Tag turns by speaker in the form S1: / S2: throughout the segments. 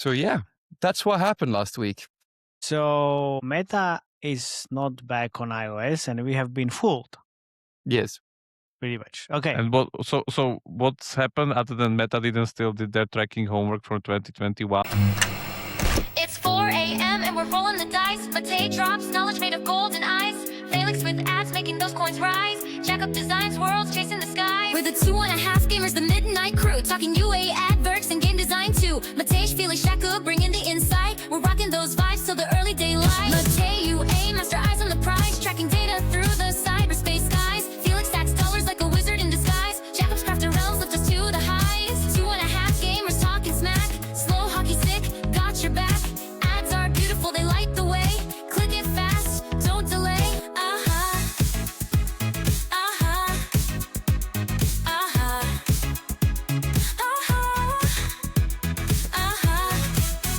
S1: So yeah, that's what happened last week.
S2: So Meta is not back on iOS, and we have been fooled,
S1: Yes.
S2: pretty much. Okay.
S3: And what's happened other than Meta did their tracking homework from 2021?
S4: It's 4 a.m. and we're rolling the dice. Mate drops knowledge made of gold and ice. Phalanx with ads making those coins rise. Jack up designs, worlds chasing the skies. We're the 2.5 gamers, the midnight crew. Talking UA adverts and game design too. Mate, Felix, Shaka, bringing the insight. We're rocking those vibes till the early daylight. Mate, UA, master eyes on the prize. Tracking data through the cyberspace skies. Felix stacks dollars like a wizard in disguise. Jacob's crafting realms lift us to the highs. 2.5 gamers talking smack. Slow hockey stick, got your back. Ads are beautiful, they light the way. Click it fast, don't delay.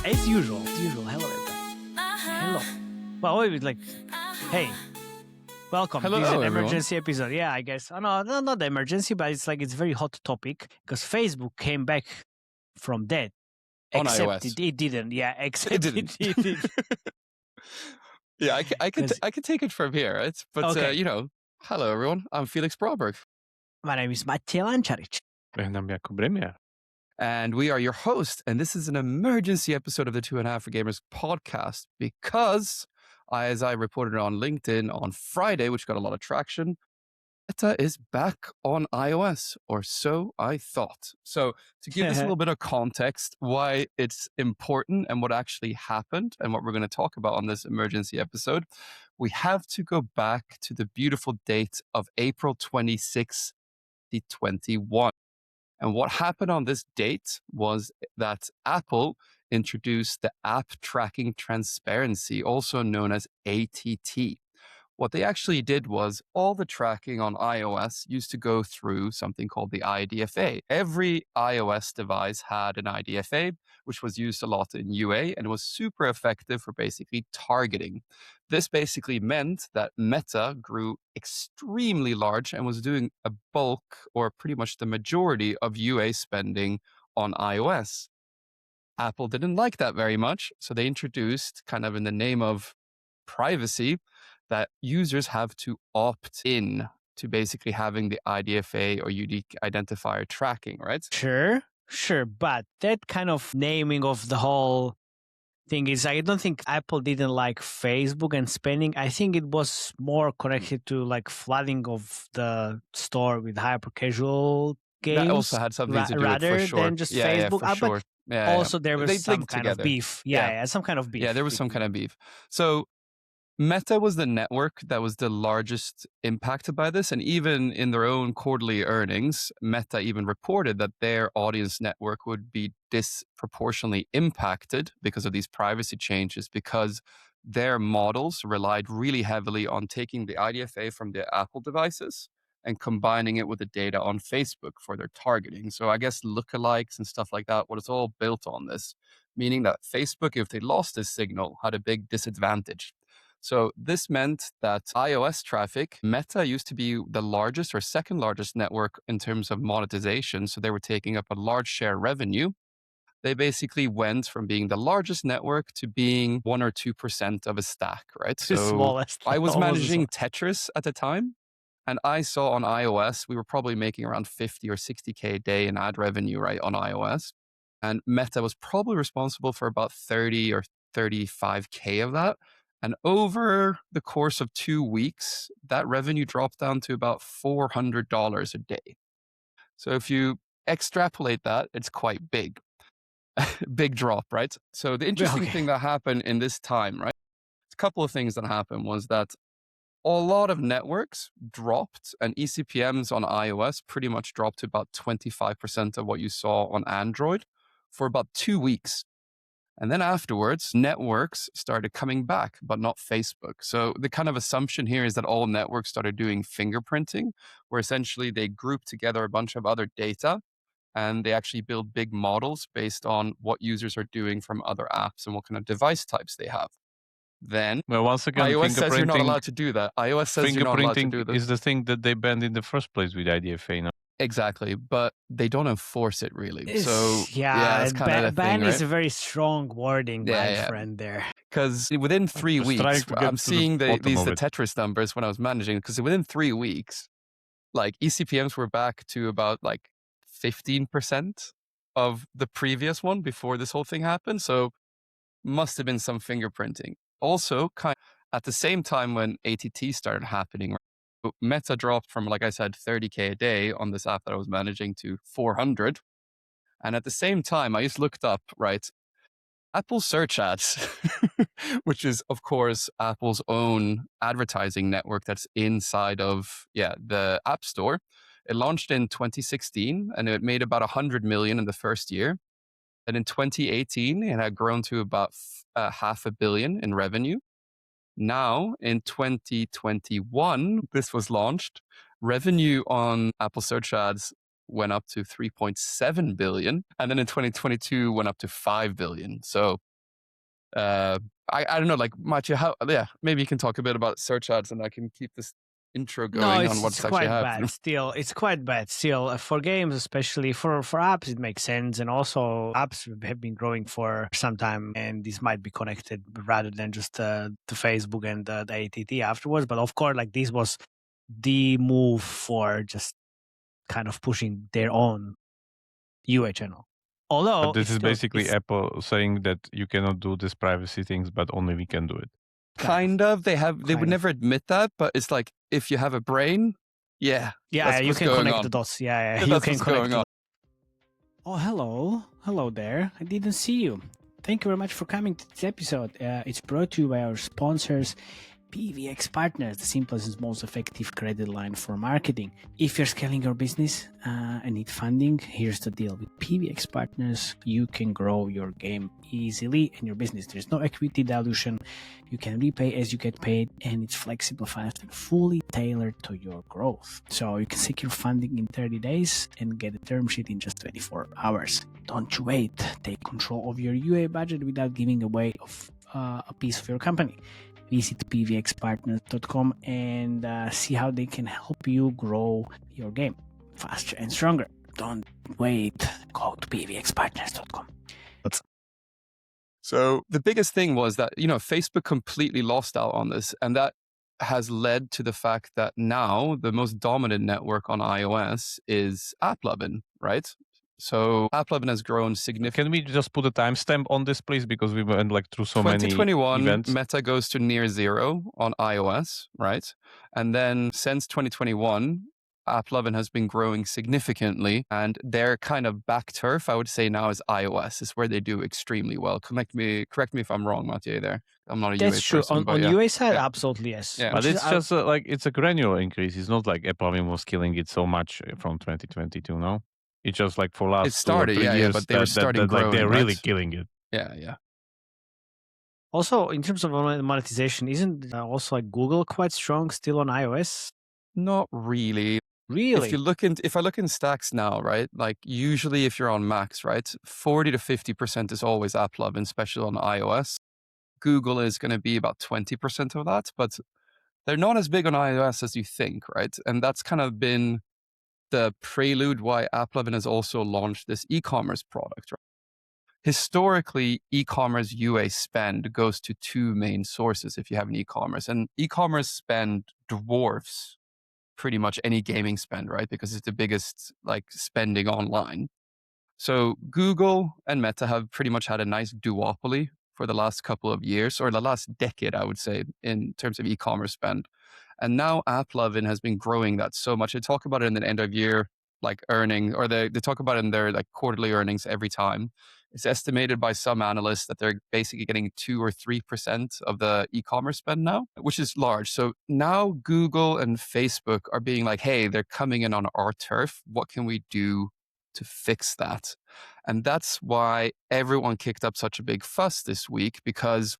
S2: As usual. Hello, everybody. Hello. Well, it was like, hey, welcome.
S1: Hello,
S2: This is an
S1: everyone.
S2: emergency episode. Yeah, I guess. Oh, no, not the emergency, but it's like it's very hot topic because Facebook came back from dead.
S1: On
S2: Except
S1: iOS.
S2: it didn't. Yeah, except
S1: It didn't.
S2: it did.
S1: Yeah, I can
S2: 'Cause-
S1: I can take it from here. Right? But
S2: Okay.
S1: hello everyone. I'm Felix Broberg,
S2: My name is Matej Lančarič.
S3: And I'm Jakub Bremja.
S1: and we are your host. And this is an emergency episode of the 2.5 for Gamers podcast because, as I reported on LinkedIn on Friday, which got a lot of traction, Meta is back on iOS, or so I thought. So to give this a little bit of context, why it's important and what actually happened and what we're going to talk about on this emergency episode, we have to go back to the beautiful date of April 26, 2021. And what happened on this date was that Apple introduced the App Tracking Transparency, also known as ATT. What they actually did was all the tracking on iOS used to go through something called the IDFA. Every iOS device had an IDFA, which was used a lot in UA and was super effective for basically targeting. This basically meant that Meta grew extremely large and was doing a bulk or pretty much the majority of UA spending on iOS. Apple didn't like that very much, so they introduced, kind of in the name of privacy, that users have to opt in to basically having the IDFA or unique identifier tracking, right?
S2: Sure. But that kind of naming of the whole thing is, I don't think Apple didn't like Facebook and spending. I think it was more connected to like flooding of the store with hyper casual games.
S1: That also had something to do with
S2: rather
S1: for sure.
S2: than just
S1: Yeah,
S2: Facebook.
S1: for
S2: But
S1: sure. Yeah,
S2: also there
S1: They
S2: was some
S1: linked
S2: kind of
S1: together.
S2: beef.
S1: Yeah.
S2: Yeah, some kind of beef.
S1: Yeah, there was some kind of beef. So Meta was the network that was the largest impacted by this. And even in their own quarterly earnings, Meta even reported that their audience network would be disproportionately impacted because of these privacy changes, because their models relied really heavily on taking the IDFA from the Apple devices and combining it with the data on Facebook for their targeting. So I guess lookalikes and stuff like that, what it's all built on this, meaning that Facebook, if they lost this signal, had a big disadvantage. So this meant that iOS traffic, Meta used to be the largest or second largest network in terms of monetization. So they were taking up a large share of revenue. They basically went from being the largest network to being 1 or 2% of a stack, right?
S2: The
S1: So
S2: smallest.
S1: I was
S2: almost the
S1: managing Tetris at the time. And I saw on iOS, we were probably making around 50 or 60K a day in ad revenue, right, on iOS. And Meta was probably responsible for about 30 or 35K of that. And over the course of 2 weeks, that revenue dropped down to about $400 a day. So if you extrapolate that, it's quite big. Big drop, right? So the interesting thing that happened in this time, right? A couple of things that happened was that a lot of networks dropped, and eCPMs on iOS pretty much dropped to about 25% of what you saw on Android for about 2 weeks. And then afterwards, networks started coming back, but not Facebook. So the kind of assumption here is that all networks started doing fingerprinting, where essentially they group together a bunch of other data and they actually build big models based on what users are doing from other apps and what kind of device types they have. Then
S3: Well, once again,
S1: iOS says you're not
S3: fingerprinting-
S1: allowed to do that. iOS says you're not allowed to do
S3: fingerprinting
S1: this.
S3: is the thing that they banned in the first place with IDFA. No?
S1: Exactly, but they don't enforce it really.
S2: It's-
S1: So that's kind of the
S2: ban
S1: thing,
S2: is
S1: right?
S2: a very strong wording, my
S1: Yeah.
S2: friend. There,
S1: Because within 3
S3: just trying
S1: weeks,
S3: to get
S1: I'm
S3: to the
S1: seeing
S3: bottom of
S1: the
S3: it.
S1: Tetris numbers when I was managing. Because within 3 weeks, like eCPMs were back to about like 15% of the previous one before this whole thing happened. So must have been some fingerprinting. Also, kind at the same time when ATT started happening, Meta dropped from, like I said, 30K a day on this app that I was managing to 400. And at the same time, I just looked up, right, Apple Search Ads, which is, of course, Apple's own advertising network that's inside of, the App Store. It launched in 2016 and it made about 100 million in the first year. And in 2018, it had grown to about $500 million in revenue. Now, in 2021, this was launched. Revenue on Apple Search Ads went up to 3.7 billion. And then in 2022, went up to 5 billion. So I don't know, like, Maciej, maybe you can talk a bit about search ads and I can keep this intro going on what's
S2: it's
S1: actually
S2: quite
S1: happening.
S2: bad. Still, it's quite bad. Still, for games, especially for apps, it makes sense, and also apps have been growing for some time, and this might be connected rather than just to Facebook and the ATT afterwards. But of course, like this was the move for just kind of pushing their own UA channel. Although
S3: But this is
S2: it's still-
S3: basically
S2: it's-
S3: Apple saying that you cannot do these privacy things, but only we can do it.
S1: Kind of. They would
S2: Kind of.
S1: never admit that, but it's like, if you have a brain,
S2: yeah,
S1: that's
S2: you
S1: what's
S2: can
S1: going
S2: connect
S1: on.
S2: the dots. Yeah,
S1: That's
S2: you
S1: what's
S2: can connect
S1: going
S2: the
S1: on.
S2: Oh, hello there. I didn't see you. Thank you very much for coming to this episode. It's brought to you by our sponsors, PVX Partners, the simplest and most effective credit line for marketing. If you're scaling your business and need funding, here's the deal. With PVX Partners, you can grow your game easily and your business. There's no equity dilution. You can repay as you get paid, and it's flexible, fast, and fully tailored to your growth. So you can secure funding in 30 days and get a term sheet in just 24 hours. Don't you wait. Take control of your UA budget without giving away a piece of your company. Visit pvxpartners.com and see how they can help you grow your game faster and stronger. Don't wait. Go to pvxpartners.com.
S1: So the biggest thing was that, Facebook completely lost out on this. And that has led to the fact that now the most dominant network on iOS is AppLovin, right? So AppLovin has grown significantly.
S3: Can we just put a timestamp on this, please? Because we went through so many
S1: 2021,
S3: events.
S1: Meta goes to near zero on iOS, right? And then since 2021, AppLovin has been growing significantly, and their kind of back turf, I would say now, is iOS. Is where they do extremely well. Correct me if I'm wrong, Maciej. There, I'm not a UA
S2: That's true.
S1: person, but
S2: On
S1: yeah.
S2: UA side,
S1: Yeah.
S2: absolutely yes.
S1: Yeah.
S3: But
S2: Which
S3: it's
S2: is-
S3: just it's a granular increase. It's not like AppLovin was killing it so much from 2022, no? It's just like for last
S1: It started,
S3: 2 or 3
S1: yeah,
S3: years
S1: but they were starting
S3: like they're
S1: growing,
S3: really
S1: right?
S3: killing it.
S1: Yeah.
S2: Also, in terms of monetization, isn't also like Google quite strong still on iOS?
S1: Not really.
S2: Really?
S1: If I look in stacks now, right? Like usually if you're on Macs, right, 40 to 50% is always AppLovin, especially on iOS. Google is going to be about 20% of that, but they're not as big on iOS as you think, right? And that's kind of been the prelude why AppLovin has also launched this e-commerce product, right? Historically, e-commerce UA spend goes to two main sources if you have an e-commerce, and e-commerce spend dwarfs pretty much any gaming spend, right? Because it's the biggest like spending online. So Google and Meta have pretty much had a nice duopoly for the last couple of years, or the last decade, I would say, in terms of e-commerce spend. And now AppLovin has been growing that so much. They talk about it in the end of year like earning, or they talk about it in their like quarterly earnings every time. It's estimated by some analysts that they're basically getting 2 or 3% of the e-commerce spend now, which is large. So now Google and Facebook are being like, hey, they're coming in on our turf. What can we do to fix that? And that's why everyone kicked up such a big fuss this week, because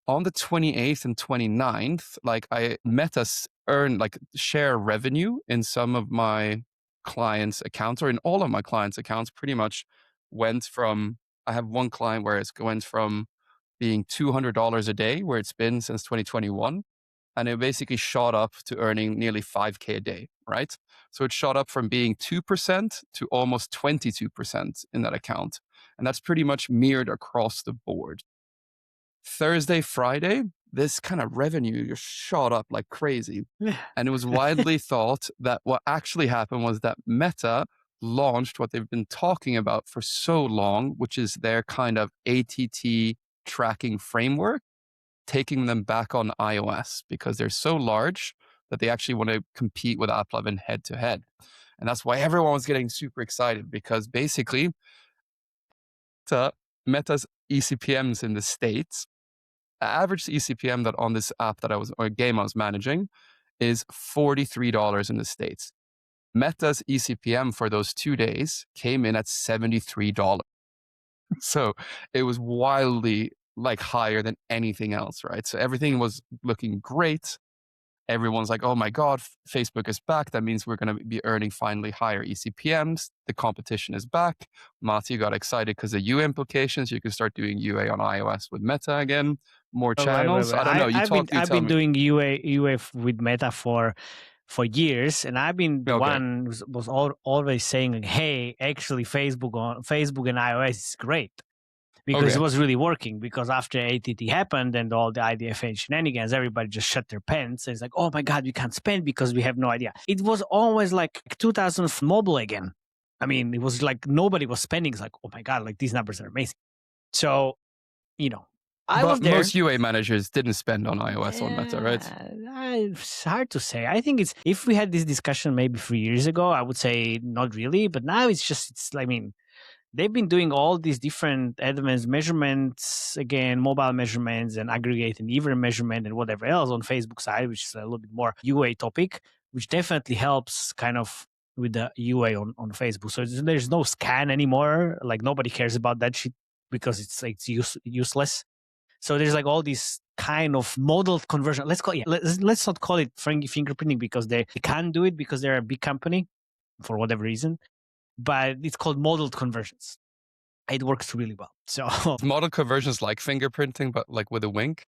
S1: on the 28th and 29th, like Meta earn like share revenue in some of my clients' accounts, or in all of my clients' accounts, pretty much went from, I have one client where it went from being $200 a day, where it's been since 2021, and it basically shot up to earning nearly 5K a day, right? So it shot up from being 2% to almost 22% in that account. And that's pretty much mirrored across the board. Thursday, Friday, this kind of revenue just shot up like crazy. And it was widely thought that what actually happened was that Meta launched what they've been talking about for so long, which is their kind of ATT tracking framework, taking them back on iOS because they're so large that they actually want to compete with AppLovin head to head. And that's why everyone was getting super excited, because basically Meta's ECPMs in the States, the average ECPM that on this app that or game I was managing is $43 in the States. Meta's ECPM for those 2 days came in at $73. So it was wildly like higher than anything else, right? So everything was looking great. Everyone's like, oh my God, Facebook is back. That means we're going to be earning finally higher ECPMs. The competition is back. Mati got excited because of UA implications. You can start doing UA on iOS with Meta again. More channels.
S2: Wait.
S1: I don't know.
S2: I've been doing UA with Meta for years, and I've been the one who was always saying, hey, actually Facebook and iOS is great. Because it was really working. Because after ATT happened and all the IDFA shenanigans, everybody just shut their pants. It's like, oh my God, we can't spend because we have no idea. It was always like 2000 mobile again. I mean, it was like nobody was spending. It's like, oh my God, like these numbers are amazing. So, I was there.
S1: Most UA managers didn't spend on iOS on Meta, right?
S2: It's hard to say. I think if we had this discussion maybe 3 years ago, I would say not really. But now they've been doing all these different advanced measurements, again, mobile measurements and aggregate and even measurement and whatever else on Facebook side, which is a little bit more UA topic, which definitely helps kind of with the UA on Facebook. So there's no scan anymore. Like nobody cares about that shit because it's useless. So there's like all these kind of model conversion. Let's not call it fingerprinting because they can't do it because they're a big company for whatever reason. But it's called modeled conversions. It works really well. So
S1: model conversions like fingerprinting, but like with a wink.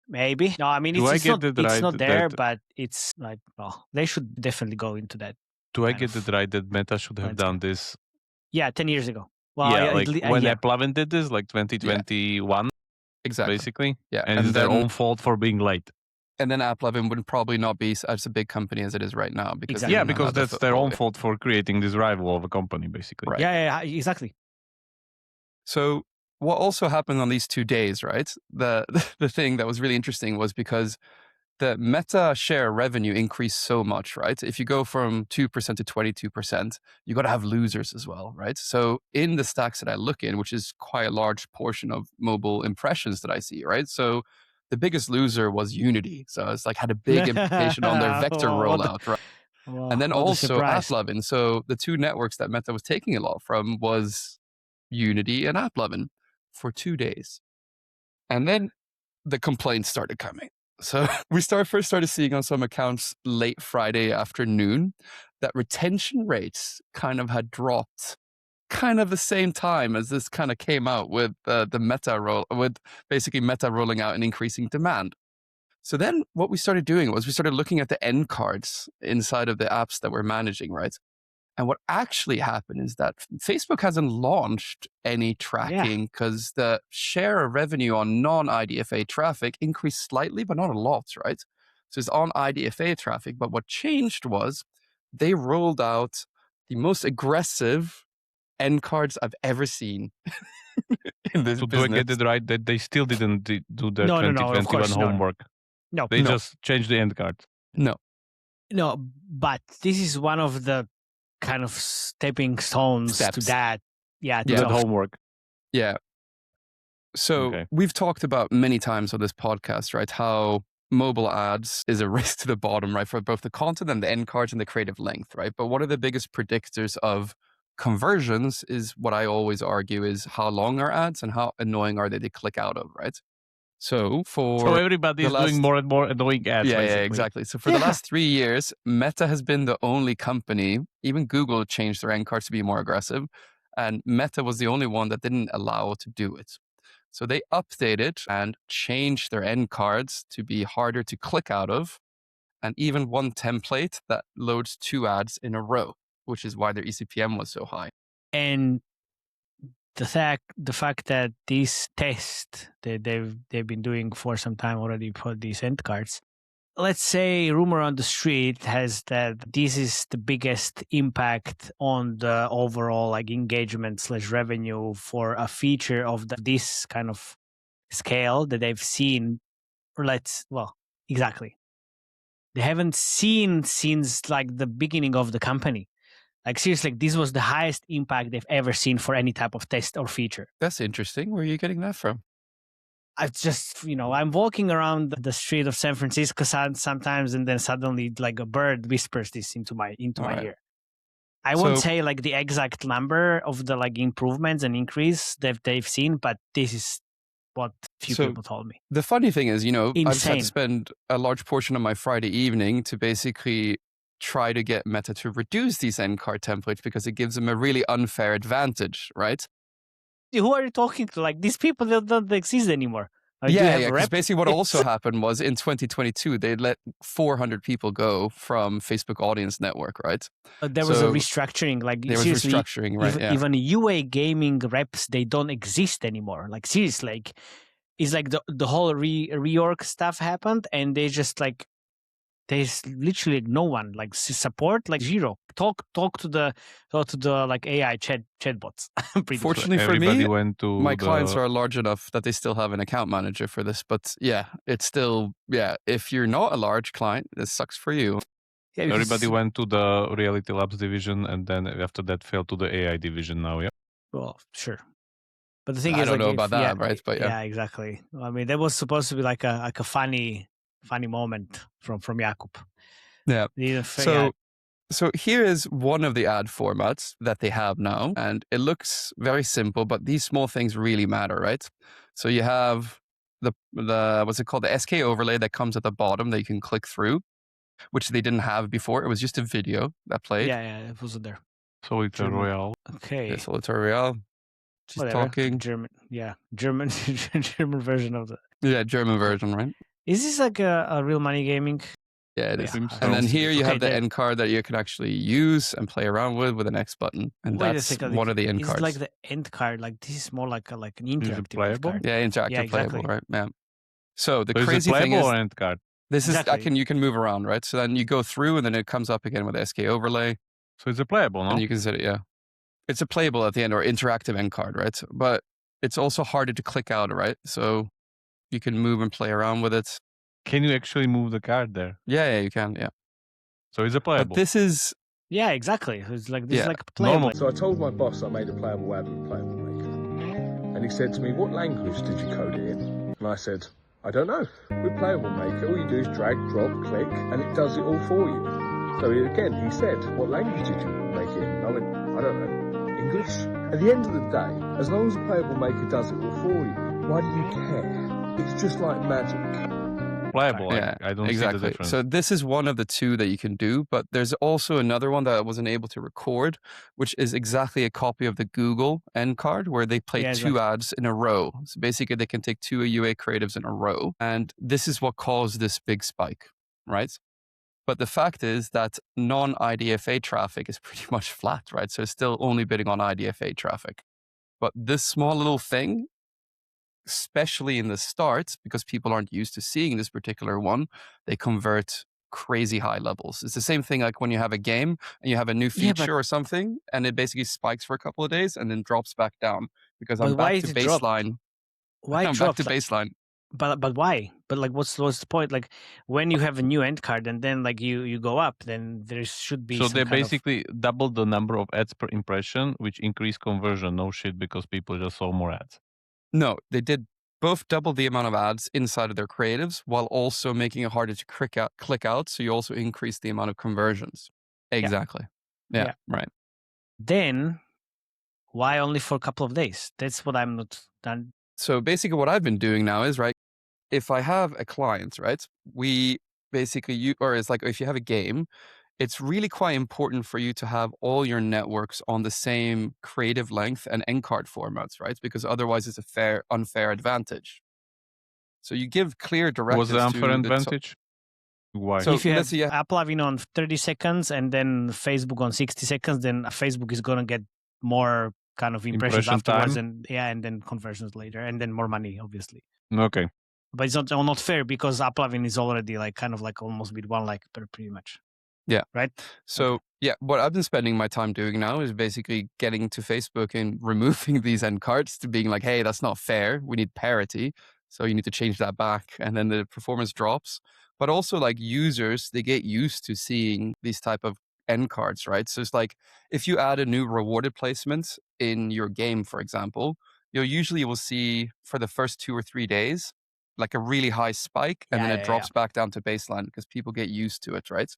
S2: Maybe. No, I mean it's not there, but it's like, well, they should definitely go into that.
S3: Do I get it right that Meta should have done this?
S2: Yeah, 10 years ago. Well,
S3: yeah, like when AppLovin did this, like 2021,
S1: exactly.
S3: Basically.
S1: Yeah,
S3: and it's their own fault for being late.
S1: And then AppLovin would probably not be as a big company as it is right now. Because
S3: because that's their own fault for creating this rival of a company, basically.
S1: Right.
S2: Yeah, exactly.
S1: So what also happened on these 2 days, right? The thing that was really interesting was because the Meta share revenue increased so much, right? If you go from 2% to 22%, you got to have losers as well, right? So in the stacks that I look in, which is quite a large portion of mobile impressions that I see, right? So the biggest loser was Unity. So it's like had a big implication on their vector rollout, right? And then also AppLovin. So the two networks that Meta was taking a lot from was Unity and AppLovin for 2 days. And then the complaints started coming. So we first started seeing on some accounts late Friday afternoon that retention rates kind of had dropped kind of the same time as this kind of came out with the Meta with basically Meta rolling out and increasing demand. So then what we started doing was we started looking at the end cards inside of the apps that we're managing, right? And what actually happened is that Facebook hasn't launched any tracking because the share of revenue on non-IDFA traffic increased slightly, but not a lot, right? So it's on IDFA traffic. But what changed was they rolled out the most aggressive end cards I've ever seen in this business.
S3: Do I get it right that they still didn't do their 2021 homework?
S2: No.
S3: They just changed the end card.
S2: No, but this is one of the kind of stepping stones to that. Yeah,
S3: to that homework.
S1: Yeah. So we've talked about many times on this podcast, right, how mobile ads is a race to the bottom, right, for both the content and the end cards and the creative length, right? But one of the biggest predictors of conversions is what I always argue is how long are ads and how annoying are they to click out of, right? So
S3: everybody is doing more and more annoying ads.
S1: Yeah, exactly. So for the last 3 years, Meta has been the only company, even Google changed their end cards to be more aggressive, and Meta was the only one that didn't allow to do it. So they updated and changed their end cards to be harder to click out of and even one template that loads 2 ads in a row, which is why their eCPM was so high.
S2: And the fact that this test that they've been doing for some time already for these end cards, let's say rumor on the street has that this is the biggest impact on the overall like engagement / revenue for a feature of this kind of scale that they've seen. Exactly. They haven't seen since like the beginning of the company. Like seriously, this was the highest impact they've ever seen for any type of test or feature.
S1: That's interesting. Where are you getting that from?
S2: I just, I'm walking around the street of San Francisco sometimes, and then suddenly like a bird whispers this into my ear. I won't say like the exact number of the like improvements and increase that they've seen, but this is what few people told me.
S1: The funny thing is, I've just had to
S2: Insane.
S1: spend a large portion of my Friday evening to basically try to get Meta to reduce these end card templates because it gives them a really unfair advantage, right?
S2: Who are you talking to? Like these people don't exist anymore.
S1: Because basically what also happened was in 2022, they let 400 people go from Facebook Audience Network, right?
S2: There was a restructuring. Like
S1: there was restructuring, right?
S2: Even UA gaming reps, they don't exist anymore. Like seriously, like it's like the whole reorg stuff happened, and they just like there's literally no one like support, like zero. Talk to the like AI chatbots.
S1: Fortunately for me, my clients are large enough that they still have an account manager for this. But it's still if you're not a large client, this sucks for you.
S3: Yeah, everybody went to the Reality Labs division, and then after that fell to the AI division now. Yeah.
S2: Well, sure. But the thing is,
S1: I don't know about that, right? But
S2: yeah, exactly. I mean, that was supposed to be like a funny moment from Jakub.
S1: Yeah. So here is one of the ad formats that they have now, and it looks very simple, but these small things really matter, right? So you have the what's it called, the SK overlay that comes at the bottom that you can click through, which they didn't have before. It was just a video that played.
S2: Yeah, it wasn't there.
S3: Solitaire Royale.
S2: Okay.
S1: Solitaire Royale. She's talking.
S2: German. Yeah, German version of the.
S1: Yeah, German version, right?
S2: Is this like a real money gaming?
S1: Yeah, it is. And then here you have the end card that you can actually use and play around with an X button, and that's one of the end cards.
S2: It's like the end card. Like this is more like an interactive end card.
S1: Yeah, interactive playable, right? Yeah. So the
S3: so
S1: crazy thing is,
S3: end card.
S1: This is you can move around, right? So then you go through, and then it comes up again with SK overlay.
S3: So it's a playable, no?
S1: And you can set it, it's a playable at the end or interactive end card, right? But it's also harder to click out, right? So you can move and play around with it.
S3: Can you actually move the card there?
S1: Yeah, you can. Yeah.
S3: So it's a playable.
S1: But this is.
S2: Yeah, exactly. It's like this is like playable.
S5: Normal. So I told my boss I made a playable ad with Playable Maker, and he said to me, "What language did you code it in?" And I said, "I don't know. With Playable Maker, all you do is drag, drop, click, and it does it all for you." So he said, "What language did you make it in?" And I went, "I don't know. English." At the end of the day, as long as the Playable Maker does it all for you, why do you care? It's just like magic.
S3: Playable.
S1: Yeah,
S3: I don't
S1: exactly.
S3: see the difference.
S1: So this is one of the two that you can do, but there's also another one that I wasn't able to record, which is exactly a copy of the Google end card where they play two ads in a row. So basically they can take 2 UA creatives in a row. And this is what caused this big spike, right? But the fact is that non-IDFA traffic is pretty much flat, right? So it's still only bidding on IDFA traffic. But this small little thing, especially in the start, because people aren't used to seeing this particular one, they convert crazy high levels. It's the same thing like when you have a game and you have a new feature or something, and it basically spikes for a couple of days and then drops back down because I'm back to baseline.
S2: Why
S1: I'm back to baseline.
S2: But why? But like, what's the point? Like, when you have a new end card and then like you go up, then there should be.
S3: So they basically doubled the number of ads per impression, which increased conversion. No shit, because people just saw more ads.
S1: No, they did both double the amount of ads inside of their creatives while also making it harder to click out. So you also increase the amount of conversions. Exactly. Yeah, right.
S2: Then why only for a couple of days? That's what I'm not done.
S1: So basically what I've been doing now is, right, if I have a client, right, we basically, it's like if you have a game, it's really quite important for you to have all your networks on the same creative length and end card formats, right? Because otherwise it's a unfair advantage. So you give clear directives.
S3: What's the unfair advantage? Why?
S1: So
S2: if you have
S1: let's say, yeah,
S2: AppLovin on 30 seconds and then Facebook on 60 seconds, then Facebook is going to get more kind of impressions
S3: Impression
S2: afterwards,
S3: time?
S2: and then conversions later, and then more money, obviously.
S3: Okay.
S2: But it's not fair because AppLovin is already like kind of like almost with one like pretty much.
S1: Yeah.
S2: Right.
S1: So yeah, what I've been spending my time doing now is basically getting to Facebook and removing these end cards to being like, hey, that's not fair. We need parity. So you need to change that back. And then the performance drops. But also like users, they get used to seeing these type of end cards, right? So it's like if you add a new rewarded placement in your game, for example, you will see for the first 2 or 3 days, like a really high spike, and then it drops back down to baseline because people get used to it, right?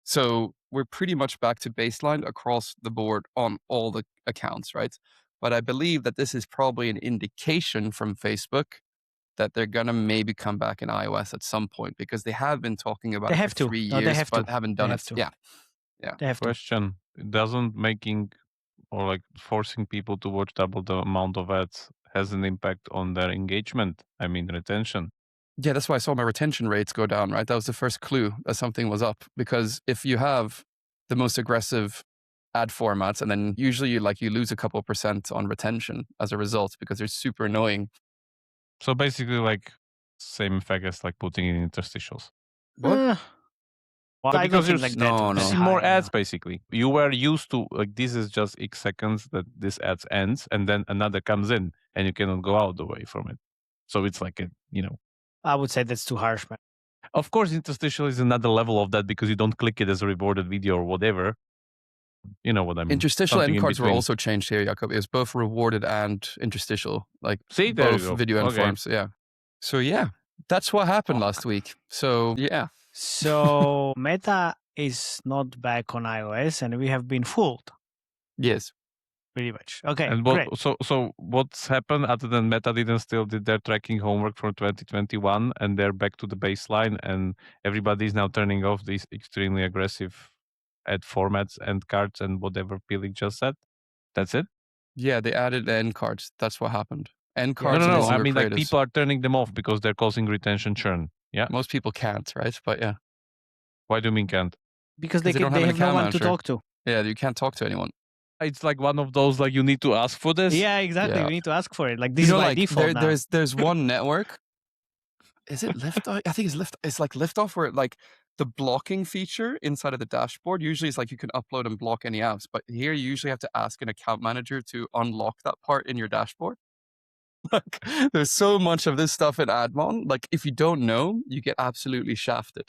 S1: So we're pretty much back to baseline across the board on all the accounts, right? But I believe that this is probably an indication from Facebook that they're going to maybe come back in iOS at some point because they have been talking about it for 3
S2: No,
S1: years,
S2: they have
S1: but
S2: to.
S1: haven't
S2: They
S1: done
S2: have
S1: it.
S2: to.
S1: Yeah.
S2: They have to.
S3: Question. Doesn't making or like forcing people to watch double the amount of ads has an impact on their engagement? I mean, retention.
S1: Yeah, that's why I saw my retention rates go down, right? That was the first clue that something was up. Because if you have the most aggressive ad formats, and then usually you lose a couple % on retention as a result because they're super annoying.
S3: So basically, like same effect as like putting in interstitials.
S1: What?
S2: Well,
S3: But
S2: I
S3: because
S2: don't
S3: you're
S2: think like
S1: No,
S2: that.
S1: no.
S3: You see more ads, basically. You were used to like this is just X seconds that this ads ends, and then another comes in, and you cannot go out away from it. So it's like a
S2: I would say that's too harsh, man.
S3: Of course, interstitial is another level of that because you don't click it as a rewarded video or whatever. You know what I mean?
S1: Interstitial
S3: Something
S1: end
S3: in
S1: cards were
S3: between.
S1: also changed here, Jakob. It was both rewarded and interstitial, like
S3: See, there you
S1: both
S3: go.
S1: video and
S3: Okay.
S1: forms. Yeah. So yeah, that's what happened last week. So yeah.
S2: So Meta is not back on iOS, and we have been fooled
S1: Yes.
S2: pretty much. Okay,
S3: And
S2: great.
S3: so what's happened other than Meta did their tracking homework for 2021 and they're back to the baseline and everybody's now turning off these extremely aggressive ad formats and cards and whatever Pilik just said. That's it?
S1: Yeah, they added end cards. That's what happened. End
S2: Yeah.
S1: cards
S3: No.
S1: are no
S3: I
S1: longer
S3: mean, like
S1: creatives.
S3: people are turning them off because they're causing retention churn. Yeah.
S1: Most people can't, right? But yeah.
S3: Why do you mean can't?
S2: Because
S1: 'Cause
S2: they
S1: don't have
S2: have
S1: an
S2: no
S1: account
S2: one
S1: manager.
S2: to talk to.
S1: Yeah, you can't talk to anyone.
S3: It's like one of those like you need to ask for this.
S2: Yeah, exactly.
S1: Yeah.
S2: We need to ask for it. Like this is by
S1: like
S2: default now.
S1: there's one network. Is it Liftoff? I think it's Lift. It's like Liftoff where like the blocking feature inside of the dashboard. Usually it's like you can upload and block any apps, but here you usually have to ask an account manager to unlock that part in your dashboard. Like there's so much of this stuff in Admon. Like if you don't know, you get absolutely shafted.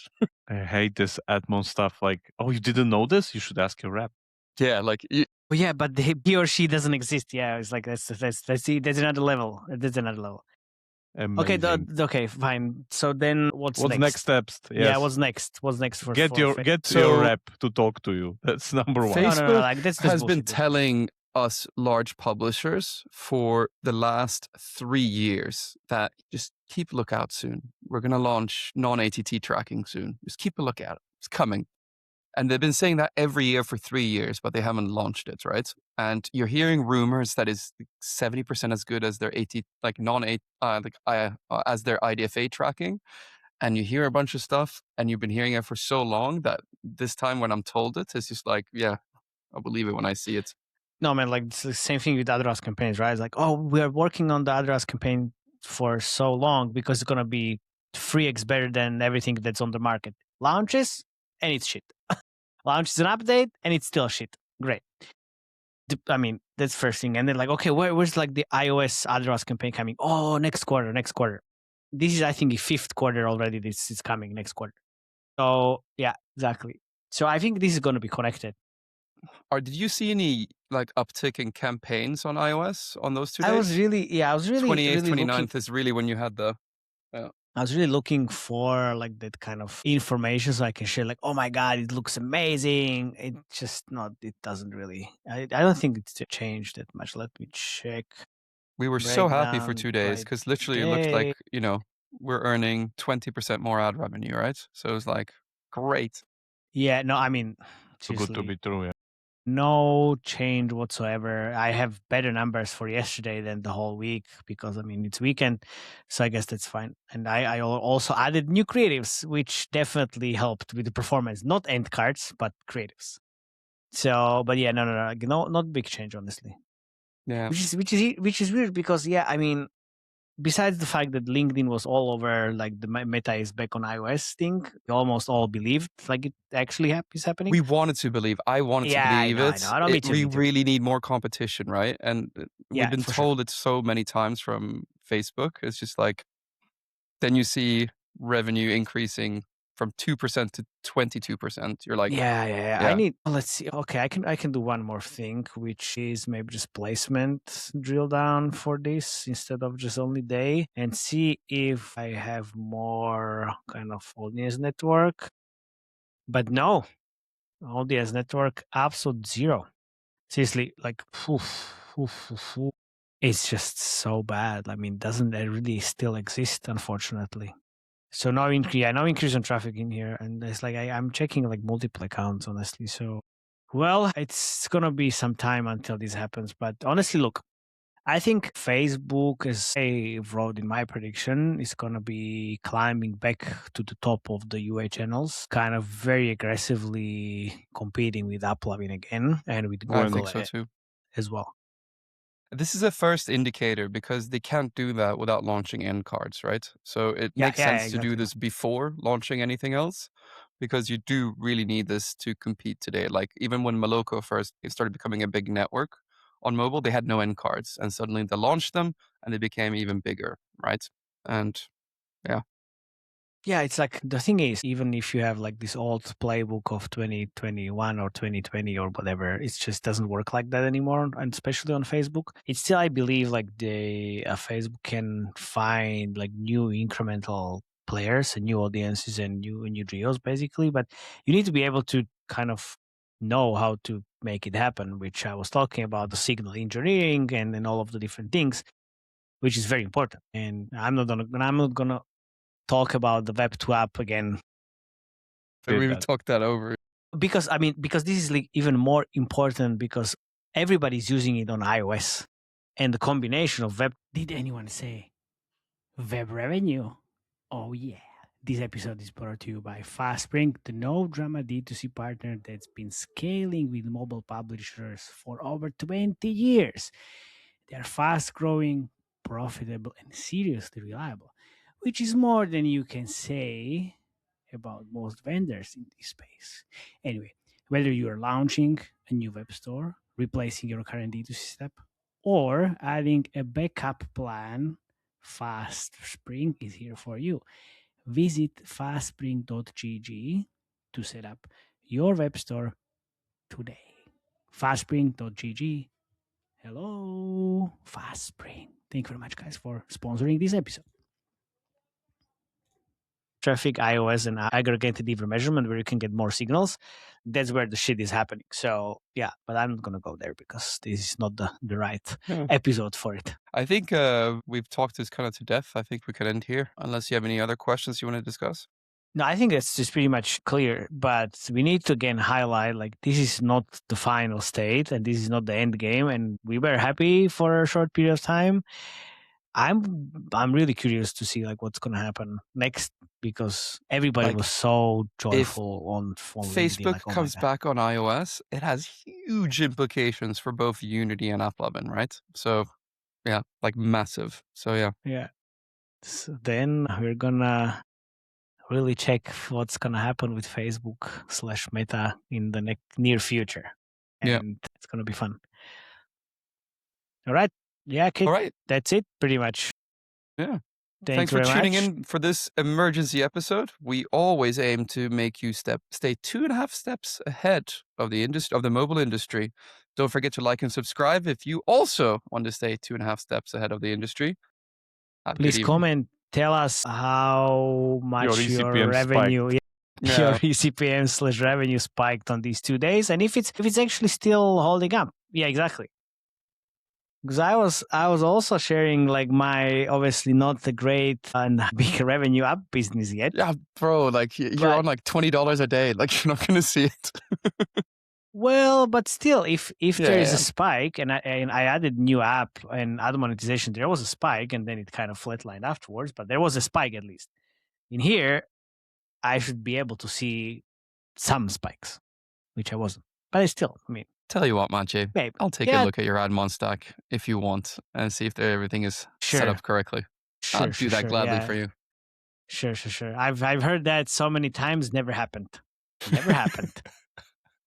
S3: I hate this Admon stuff. Like, oh, you didn't know this? You should ask your rep.
S1: Yeah, like
S2: Oh, yeah, but he or she doesn't exist. Yeah, it's like that's another level. That's another level.
S3: Amazing.
S2: Okay, okay, fine. So then what's
S3: What's next steps? Yes.
S2: Yeah, what's next? What's next for
S3: Get your
S1: So-
S3: rep to talk to you. That's number one.
S1: Facebook
S2: No, like that's
S1: has been
S2: bullshit.
S1: telling us large publishers for the last 3 years that just keep a lookout soon. We're going to launch non-ATT tracking soon. Just keep a look at it. It's coming. And they've been saying that every year for 3 years, but they haven't launched it, right? And you're hearing rumors that is 70% as good as their as their IDFA tracking. And you hear a bunch of stuff and you've been hearing it for so long that this time when I'm told it, it's just like, yeah, I'll believe it when I see it.
S2: No, man, like it's the same thing with AdRoss campaigns, right? It's like, oh, we're working on the AdRoss campaign for so long because it's going to be 3x better than everything that's on the market. Launches, and it's shit. Launches an update, and it's still shit. Great. I mean, that's first thing. And then like, okay, where's like the iOS AdRoss campaign coming? Oh, next quarter. This is, I think, the 5th quarter already. This is coming next quarter. So, yeah, exactly. So I think this is going to be connected.
S1: Or did you see any like uptick in campaigns on iOS on those 2 days?
S2: I was really
S1: 28th,
S2: really
S1: 29th
S2: looking,
S1: is really when you had the...
S2: I was really looking for like that kind of information so I can share like, oh my God, it looks amazing. It doesn't really, I don't think it's changed that much. Let me check.
S1: We were so happy for
S2: Breakdown
S1: 2 days
S2: by
S1: because literally it looked like, we're earning 20% more ad revenue, right? So it was like, great.
S2: Yeah, no, I mean,
S3: Too good to
S2: seriously,
S3: be true. Yeah.
S2: No change whatsoever. I have better numbers for yesterday than the whole week because, it's weekend. So I guess that's fine. And I also added new creatives, which definitely helped with the performance. Not end cards, but creatives. So, but yeah, no, not big change, honestly.
S1: Yeah.
S2: Which is weird because, besides the fact that LinkedIn was all over, like the Meta is back on iOS thing, we almost all believed like it actually is happening.
S1: We wanted to believe. I wanted to believe
S2: I know. Me too.
S1: We really need more competition, right? And we've been told it so many times from Facebook. It's just like, then you see revenue increasing from 2% to 22%. You're like,
S2: yeah. Let's see. Okay, I can do one more thing, which is maybe just placement drill down for this instead of just only day, and see if I have more kind of audience network. But no, audience network absolute zero. Seriously, like it's just so bad. Doesn't that really still exist? Unfortunately. So no increase on traffic in here, and it's like I'm checking like multiple accounts, honestly. So, well, it's gonna be some time until this happens. But honestly, look, I think Facebook, as I wrote in my prediction, is gonna be climbing back to the top of the UA channels, kind of very aggressively competing with AppLovin again and with
S1: I
S2: Google
S1: think so too.
S2: as well.
S1: This is a first indicator because they can't do that without launching end cards, right? So it makes sense to do this before launching anything else, because you do really need this to compete today. Like even when Moloko first started becoming a big network on mobile, they had no end cards, and suddenly they launched them and they became even bigger, right? And
S2: yeah, it's like the thing is, even if you have like this old playbook of 2021 or 2020 or whatever, it just doesn't work like that anymore. And especially on Facebook, it's still, I believe, like Facebook can find like new incremental players and new audiences and new geos basically. But you need to be able to kind of know how to make it happen, which I was talking about, the signal engineering and all of the different things, which is very important. And I'm not gonna talk about the Web2 app again.
S1: we talked that over.
S2: Because this is like even more important because everybody's using it on iOS, and the combination of web.
S6: Did anyone say web revenue? Oh yeah. This episode is brought to you by FastSpring, the no-drama D2C partner that's been scaling with mobile publishers for over 20 years. They're fast-growing, profitable, and seriously reliable, which is more than you can say about most vendors in this space. Anyway, whether you are launching a new web store, replacing your current D2C step, or adding a backup plan, FastSpring is here for you. Visit fastspring.gg to set up your web store today. Fastspring.gg. Hello, FastSpring. Thank you very much, guys, for sponsoring this episode.
S2: Traffic, iOS, and aggregated even measurement where you can get more signals. That's where the shit is happening. So yeah, but I'm not gonna go there because this is not the right episode for it.
S1: I think we've talked this kind of to death. I think we can end here unless you have any other questions you want to discuss.
S2: No, I think that's just pretty much clear, but we need to again highlight like this is not the final state and this is not the end game, and we were happy for a short period of time. I'm really curious to see like what's gonna happen next because everybody was so joyful on
S1: Facebook
S2: like,
S1: comes back on iOS. It has huge implications for both Unity and AppLovin, right? So yeah, like massive. So
S2: yeah. So then we're gonna really check what's gonna happen with Facebook/Meta in the near future, and it's gonna be fun. All right. Yeah, Kit.
S1: All right.
S2: That's it, pretty much.
S1: Yeah.
S2: Thanks
S1: for tuning in for this emergency episode. We always aim to make you stay 2.5 steps ahead of the industry, of the mobile industry. Don't forget to like and subscribe if you also want to stay 2.5 steps ahead of the industry.
S2: Please comment. Tell us how much your revenue, your eCPM/revenue spiked on these 2 days, and if it's actually still holding up. Yeah, exactly. Because I was also sharing like my obviously not the great and big revenue app business yet.
S1: Yeah, bro, like you're on like $20 a day. Like you're not gonna see it.
S2: Well, but still, if there is
S1: Yeah.
S2: a spike, and I added new app and ad monetization, there was a spike, and then it kind of flatlined afterwards. But there was a spike at least. In here, I should be able to see some spikes, which I wasn't. But I still, I mean,
S1: Tell you what, Maciej,
S2: maybe.
S1: I'll take a look at your admon stack if you want and see if everything is set
S2: Sure.
S1: up correctly.
S2: Sure,
S1: I'll do that gladly
S2: yeah.
S1: for you.
S2: Sure. I've heard that so many times, never happened. Never happened.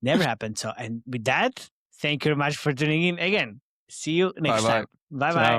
S2: Never happened. So, and with that, thank you very much for tuning in again. See you next
S1: Bye-bye.
S2: time. Bye-bye.
S3: Ciao.